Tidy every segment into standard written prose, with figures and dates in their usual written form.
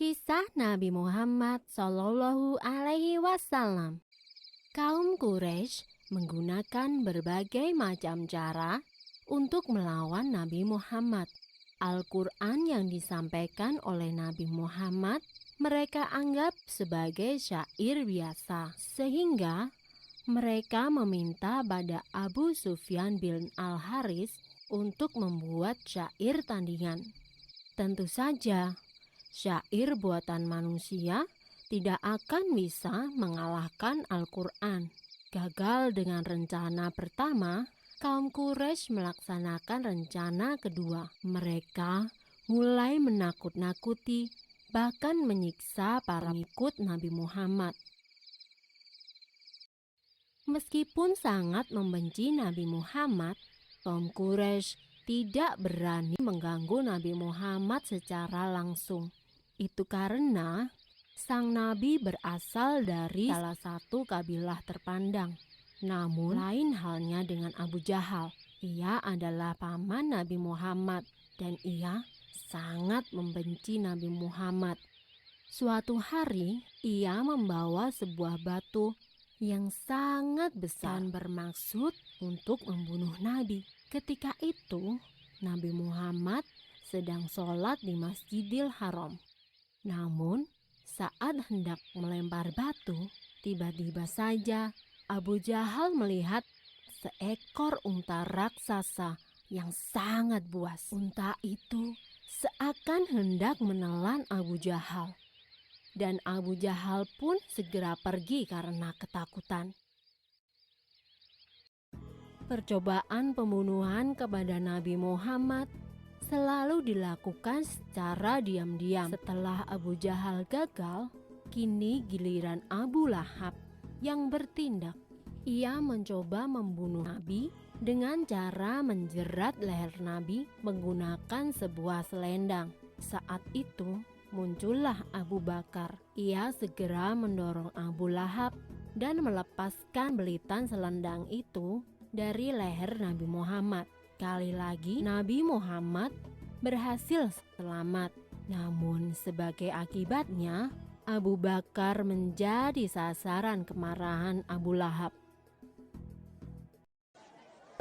Kisah Nabi Muhammad Shallallahu Alaihi Wasallam. Kaum Quraisy menggunakan berbagai macam cara untuk melawan Nabi Muhammad. Al-Quran yang disampaikan oleh Nabi Muhammad mereka anggap sebagai syair biasa, sehingga mereka meminta pada Abu Sufyan bin Al-Haris untuk membuat syair tandingan. Tentu saja, syair buatan manusia tidak akan bisa mengalahkan Al-Quran. Gagal dengan rencana pertama, kaum Quraisy melaksanakan rencana kedua. Mereka mulai menakut-nakuti, bahkan menyiksa para pengikut Nabi Muhammad. Meskipun sangat membenci Nabi Muhammad, kaum Quraisy tidak berani mengganggu Nabi Muhammad secara langsung. Itu karena sang Nabi berasal dari salah satu kabilah terpandang. Namun lain halnya dengan Abu Jahal. Ia adalah paman Nabi Muhammad dan ia sangat membenci Nabi Muhammad. Suatu hari ia membawa sebuah batu yang sangat besar dan bermaksud untuk membunuh Nabi. Ketika itu Nabi Muhammad sedang sholat di Masjidil Haram. Namun saat hendak melempar batu, tiba-tiba saja Abu Jahal melihat seekor unta raksasa yang sangat buas. Unta itu seakan hendak menelan Abu Jahal. Dan Abu Jahal pun segera pergi karena ketakutan. Percobaan pembunuhan kepada Nabi Muhammad selalu dilakukan secara diam-diam. Setelah Abu Jahal gagal, kini giliran Abu Lahab yang bertindak. Ia mencoba membunuh Nabi dengan cara menjerat leher Nabi menggunakan sebuah selendang. Saat itu muncullah Abu Bakar. Ia segera mendorong Abu Lahab dan melepaskan belitan selendang itu dari leher Nabi Muhammad. Kali lagi Nabi Muhammad berhasil selamat. Namun sebagai akibatnya Abu Bakar menjadi sasaran kemarahan Abu Lahab.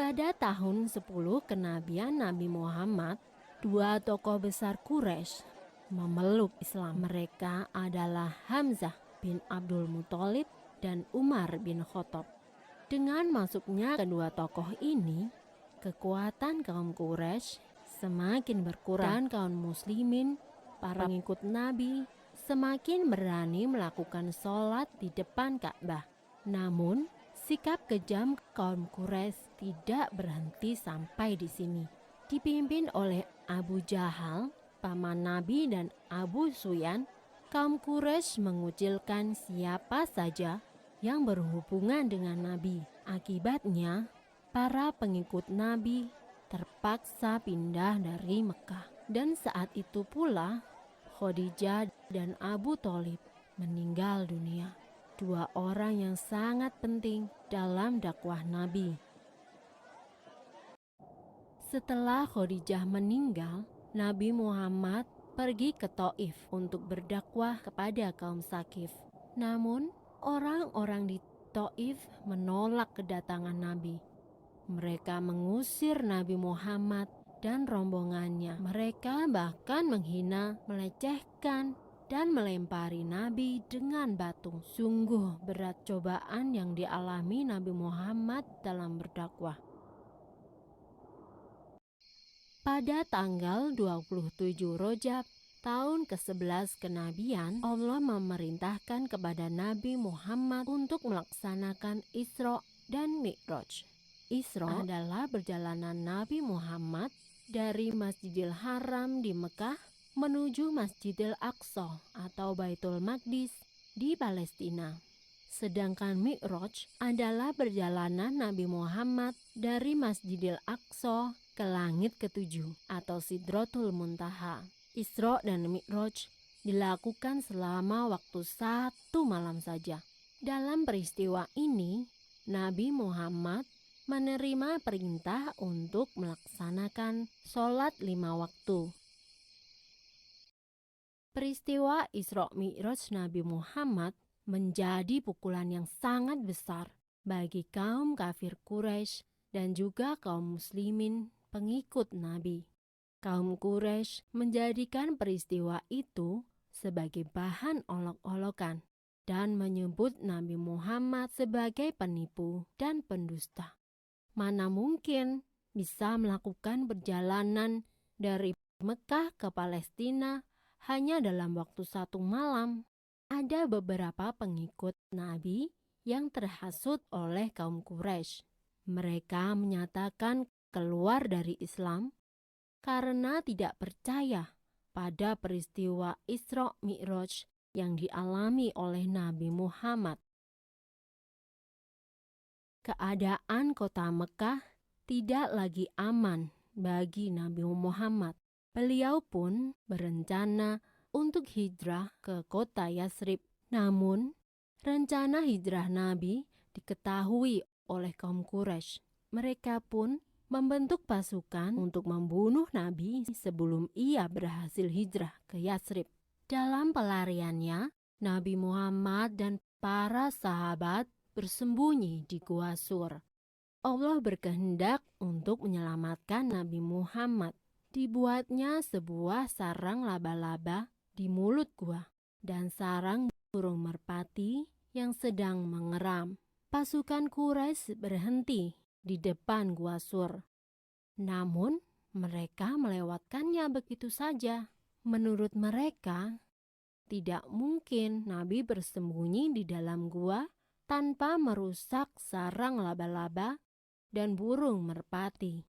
Pada tahun 10 kenabian Nabi Muhammad, dua tokoh besar Quraisy memeluk Islam. Mereka adalah Hamzah bin Abdul Muthalib dan Umar bin Khattab. Dengan masuknya kedua tokoh ini, kekuatan kaum Quraisy semakin berkurang dan kaum muslimin, para pengikut Nabi, semakin berani melakukan sholat di depan Ka'bah. Namun, sikap kejam kaum Quraisy tidak berhenti sampai di sini. Dipimpin oleh Abu Jahal, paman Nabi, dan Abu Sufyan, kaum Quraisy mengucilkan siapa saja yang berhubungan dengan Nabi. Akibatnya, para pengikut Nabi terpaksa pindah dari Mekah. Dan saat itu pula Khadijah dan Abu Thalib meninggal dunia. Dua orang yang sangat penting dalam dakwah Nabi. Setelah Khadijah meninggal, Nabi Muhammad pergi ke Thaif untuk berdakwah kepada kaum Tsaqif. Namun, orang-orang di Thaif menolak kedatangan Nabi. Mereka mengusir Nabi Muhammad dan rombongannya. Mereka bahkan menghina, melecehkan, dan melempari Nabi dengan batu. Sungguh berat cobaan yang dialami Nabi Muhammad dalam berdakwah. Pada tanggal 27 Rajab tahun ke-11 kenabian, Allah memerintahkan kepada Nabi Muhammad untuk melaksanakan Isra dan Mi'raj. Isra adalah perjalanan Nabi Muhammad dari Masjidil Haram di Mekah menuju Masjidil Aqsa atau Baitul Maqdis di Palestina. Sedangkan Mi'raj adalah perjalanan Nabi Muhammad dari Masjidil Aqsa ke langit ketujuh atau Sidratul Muntaha. Isra dan Mi'raj dilakukan selama waktu 1 malam saja. Dalam peristiwa ini, Nabi Muhammad menerima perintah untuk melaksanakan sholat 5 waktu. Peristiwa Isra Mi'raj Nabi Muhammad menjadi pukulan yang sangat besar bagi kaum kafir Quraisy dan juga kaum muslimin pengikut Nabi. Kaum Quraisy menjadikan peristiwa itu sebagai bahan olok-olokan dan menyebut Nabi Muhammad sebagai penipu dan pendusta. Mana mungkin bisa melakukan perjalanan dari Mekah ke Palestina hanya dalam waktu 1 malam. Ada beberapa pengikut Nabi yang terhasut oleh kaum Quraisy. Mereka menyatakan keluar dari Islam karena tidak percaya pada peristiwa Isra Mi'raj yang dialami oleh Nabi Muhammad. Keadaan kota Mekah tidak lagi aman bagi Nabi Muhammad. Beliau pun berencana untuk hijrah ke kota Yatsrib. Namun, rencana hijrah Nabi diketahui oleh kaum Quraisy. Mereka pun membentuk pasukan untuk membunuh Nabi sebelum ia berhasil hijrah ke Yatsrib. Dalam pelariannya, Nabi Muhammad dan para sahabat bersembunyi di Gua Sur. Allah berkehendak untuk menyelamatkan Nabi Muhammad. Dibuatnya sebuah sarang laba-laba di mulut gua dan sarang burung merpati yang sedang mengeram. Pasukan Quraisy berhenti di depan Gua Sur. Namun, mereka melewatkannya begitu saja. Menurut mereka, tidak mungkin Nabi bersembunyi di dalam gua tanpa merusak sarang laba-laba dan burung merpati.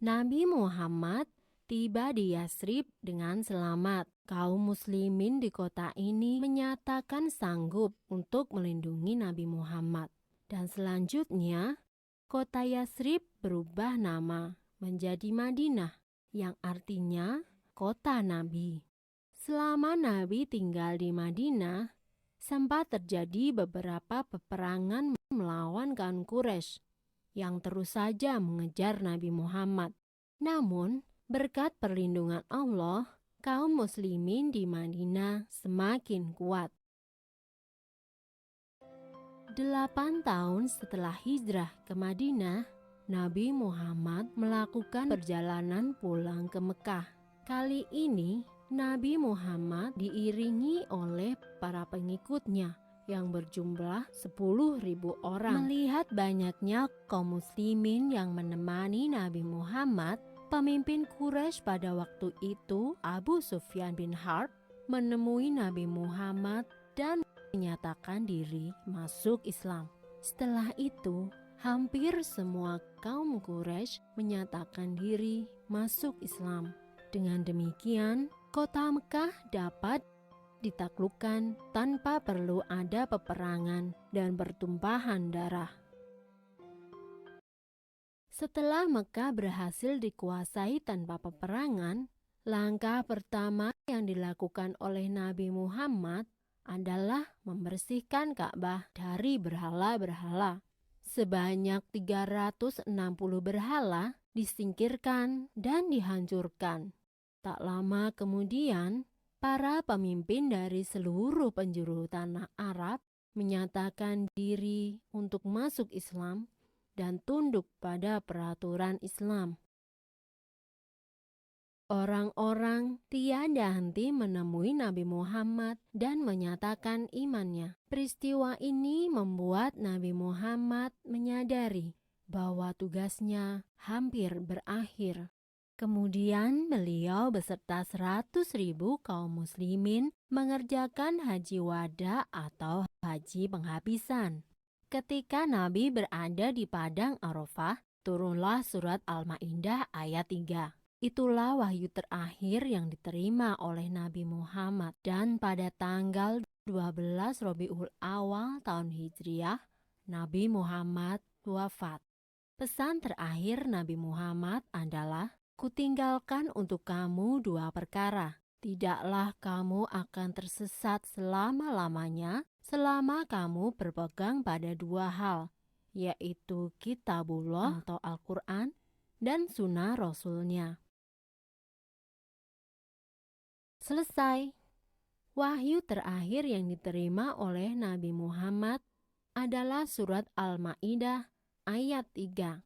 Nabi Muhammad tiba di Yatsrib dengan selamat. Kaum muslimin di kota ini menyatakan sanggup untuk melindungi Nabi Muhammad. Dan selanjutnya, kota Yatsrib berubah nama menjadi Madinah, yang artinya kota Nabi. Selama Nabi tinggal di Madinah, sempat terjadi beberapa peperangan melawan kaum Quraisy yang terus saja mengejar Nabi Muhammad. Namun, berkat perlindungan Allah, kaum muslimin di Madinah semakin kuat. 8 tahun setelah hijrah ke Madinah, Nabi Muhammad melakukan perjalanan pulang ke Mekah. Kali ini, Nabi Muhammad diiringi oleh para pengikutnya yang berjumlah 10.000 orang. Melihat banyaknya kaum muslimin yang menemani Nabi Muhammad, pemimpin Quraisy pada waktu itu, Abu Sufyan bin Harb, menemui Nabi Muhammad dan menyatakan diri masuk Islam. Setelah itu, hampir semua kaum Quraisy menyatakan diri masuk Islam. Dengan demikian, kota Mekah dapat ditaklukkan tanpa perlu ada peperangan dan pertumpahan darah. Setelah Mekah berhasil dikuasai tanpa peperangan, langkah pertama yang dilakukan oleh Nabi Muhammad adalah membersihkan Ka'bah dari berhala-berhala. Sebanyak 360 berhala disingkirkan dan dihancurkan. Tak lama kemudian, para pemimpin dari seluruh penjuru tanah Arab menyatakan diri untuk masuk Islam dan tunduk pada peraturan Islam. Orang-orang tiada henti menemui Nabi Muhammad dan menyatakan imannya. Peristiwa ini membuat Nabi Muhammad menyadari bahwa tugasnya hampir berakhir. Kemudian beliau beserta 100.000 kaum muslimin mengerjakan haji wada atau haji penghabisan. Ketika Nabi berada di padang Arafah, turunlah surat Al-Maidah ayat 3. Itulah wahyu terakhir yang diterima oleh Nabi Muhammad, dan pada tanggal 12 Rabiul Awal tahun Hijriah, Nabi Muhammad wafat. Pesan terakhir Nabi Muhammad adalah, "Kutinggalkan untuk kamu 2 perkara. Tidaklah kamu akan tersesat selama-lamanya selama kamu berpegang pada 2 hal, yaitu Kitabullah atau Al-Quran dan Sunnah Rasulnya." Selesai. Wahyu terakhir yang diterima oleh Nabi Muhammad adalah surat Al-Maidah ayat 3.